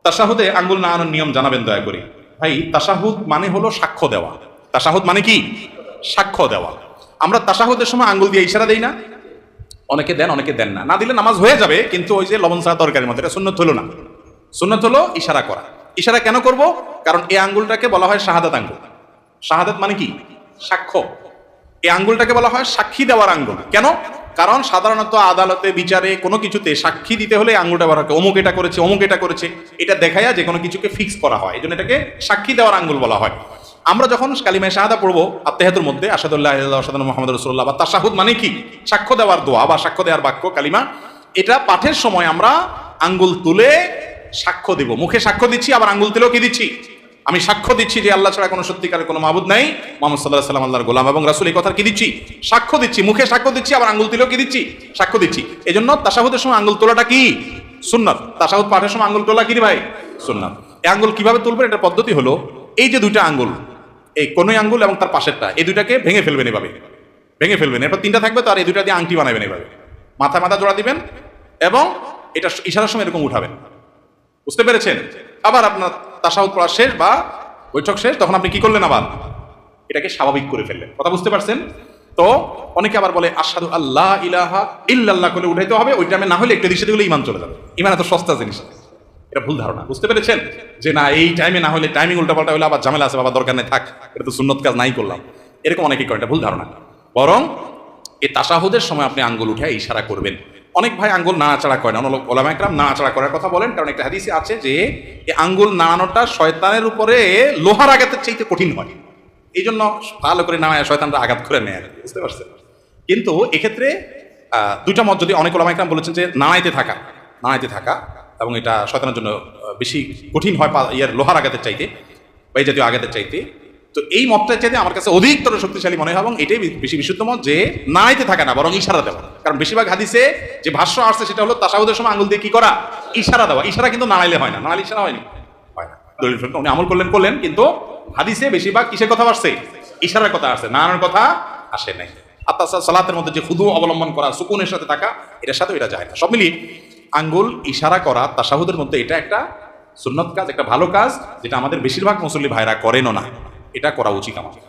তাশাহুদে আঙ্গুল নাড়ানোর নিয়ম জানাবেন দয়া করে। ভাই, তাশাহুদ মানে হলো সাক্ষ্য দেওয়া। তাশাহুদ মানে কি? সাক্ষ্য দেওয়া। আমরা তাশাহুদের সময় আঙ্গুল দিয়ে ইশারা দেই না? অনেকে দেন, অনেকে দেন না। না দিলে নামাজ হয়ে যাবে, কিন্তু ওই যে লবণ ছাড়া তরকারির মতো, এটা সুন্নত হলো না। সুন্নত হলো ইশারা করা। ইশারা কেন করব? কারণ এই আঙ্গুলটাকে বলা হয় শাহাদাত আঙ্গুল। শাহাদাত মানে কি? সাক্ষ্য। এই আঙ্গুলটাকে বলা হয় সাক্ষী দেওয়ার আঙ্গুল। কেন? কারণ সাধারণত আদালতে, বিচারে, কোনো কিছুতে সাক্ষী দিতে হলে আঙ্গুলটা বলা হয় অমুক এটা করেছে, অমুক এটা করেছে, এটা দেখাইয়া যে কোনো কিছুকে ফিক্স করা হয়। এই জন্য এটাকে সাক্ষী দেওয়ার আঙ্গুল বলা হয়। আমরা যখন কালিমায়ে শাহাদা পড়বো আত্তাহিয়াতুর মধ্যে, আশহাদু আল্লা ইলাহা ইল্লাল্লাহ ওয়া আশহাদু আন্না মুহাম্মাদুর রাসূলুল্লাহ, বা তাশাহুদ মানে কি? সাক্ষ্য দেওয়ার দোয়া বা সাক্ষ্য দেওয়ার বাক্য, কালিমা। এটা পাঠের সময় আমরা আঙ্গুল তুলে সাক্ষ্য দিব। মুখে সাক্ষ্য দিচ্ছি, আবার আঙ্গুল তুলেও কি দিচ্ছি? আমি সাক্ষ্য দিচ্ছি যে আল্লাহ ছাড়া কোনো সত্যিকারের কোনো মাবুদ নাই, মুহাম্মদ সাল্লাল্লাহু আলাইহি ওয়াসাল্লাম আল্লাহর গোলাম এবং রাসূল। এই কথার কি দিচ্ছি? সাক্ষ্য দিচ্ছি। মুখে সাক্ষ্য দিচ্ছি, আবার আঙ্গুল তুলেও কি দিচ্ছি? সাক্ষ্য দিচ্ছি। এজন্য তাশাহুদের সময় আঙ্গুল তোলাটা কি? সুন্নাত। তাশাহুদ পাঠের সময় আঙ্গুল তোলা কি রে ভাই? সুন্নাত। এই আঙ্গুল কিভাবে তুলবেন? এটা পদ্ধতি হলো, এই যে দুইটা আঙ্গুল, এই কনুই আঙ্গুল এবং তার পাশেরটা, এই দুইটাকে ভেঙে ফেলবেন এভাবে। ভেঙে ফেলবেন। এরপর তিনটা থাকবে, তো আর এই দুইটা দিয়ে আংটি বানাবেন এভাবে। মাথা মাথা জোড়া দিবেন এবং এটা ইশারার সময় এরকম উঠাবেন। বুঝতে পেরেছেন? আবার আপনার তাশাহুদ পড়া শেষ বা বৈঠক শেষ, তখন আপনি কি করলেন? আবার এটাকে স্বাভাবিক করে ফেললেন। কথা বুঝতে পারছেন? তো অনেকে আবার বলে আশহাদু আল্লাহ ইলাহা ইল্লাল্লাহ করে উঠাইতে হবে, ওই টাইমে না হলে একটা দিশে দিলে ইমান চলে যাবে। ইমান এত সস্তা জিনিস, এটা ভুল ধারণা। বুঝতে পেরেছেন? যে না, এই টাইমে না হলে, টাইমিং উল্টাপাল্টা হলে আবার ঝামেলা আছে, বাবা দরকার নেই, থাক, এটা তো সুন্নত কাজ নাই করলাম, এরকম অনেকেই করে। এটা ভুল ধারণা। বরং এই তাশাহুদের সময় আপনি আঙ্গুল উঠে ইশারা করবেন। অনেক ভাই আঙ্গুল নাড়াচাড়া করে না, ওলামা একরাম নাড়াচাড়া করার কথা বলেন, কারণ একটা হাদিসে আছে যে এই আঙ্গুল নাড়ানোটা শয়তানের উপরে লোহার আঘাতের চাইতে কঠিন হয়। এই জন্য ভালো করে নাড়ায় শয়তানরা আঘাত করে নেয়। বুঝতে পারছেন? কিন্তু এক্ষেত্রে দুইটা মত, যদি অনেক ওলামা একরাম বলেছেন যে নাড়াইতে থাকা এবং এটা শয়তানের জন্য বেশি কঠিন হয় লোহার আঘাতের চাইতে বা এই জাতীয় আঘাতের চাইতে। তো এই মতটার চাইতে আমার কাছে অধিকতর শক্তিশালী মনে হয় এবং এটাই বেশি বিশুদ্ধ মত, যে নাড়াইতে থাকা না, বরং ইশারা দেওয়া। কারণ বেশিরভাগ হাদিসে যে ভাষ্য আসছে সেটা হলো তাশাহুদের সময় আঙ্গুল দিয়ে কি করা? ইশারা দেওয়া। ইশারা কিন্তু নাড়াইলে হয় না। নাড়াইলে ইশারা হয় না। দলিল উনি আমল করলেন, কিন্তু হাদিসে বেশিরভাগ কিসের কথা আসছে? ইশারার কথা আসছে, নাড়ানোর কথা আসে নাই। আর তাছাড়া সালাতের মধ্যে যে খুদু অবলম্বন করা, সুকুনের সাথে থাকা, এটার সাথে এটা যায় না। সব মিলিয়ে আঙ্গুল ইশারা করা তাশাহুদের মধ্যে এটা একটা সুন্নত কাজ, একটা ভালো কাজ, যেটা আমাদের বেশিরভাগ মুসল্লি ভাইরা করেনও না। এটা করা উচিত আমাদের।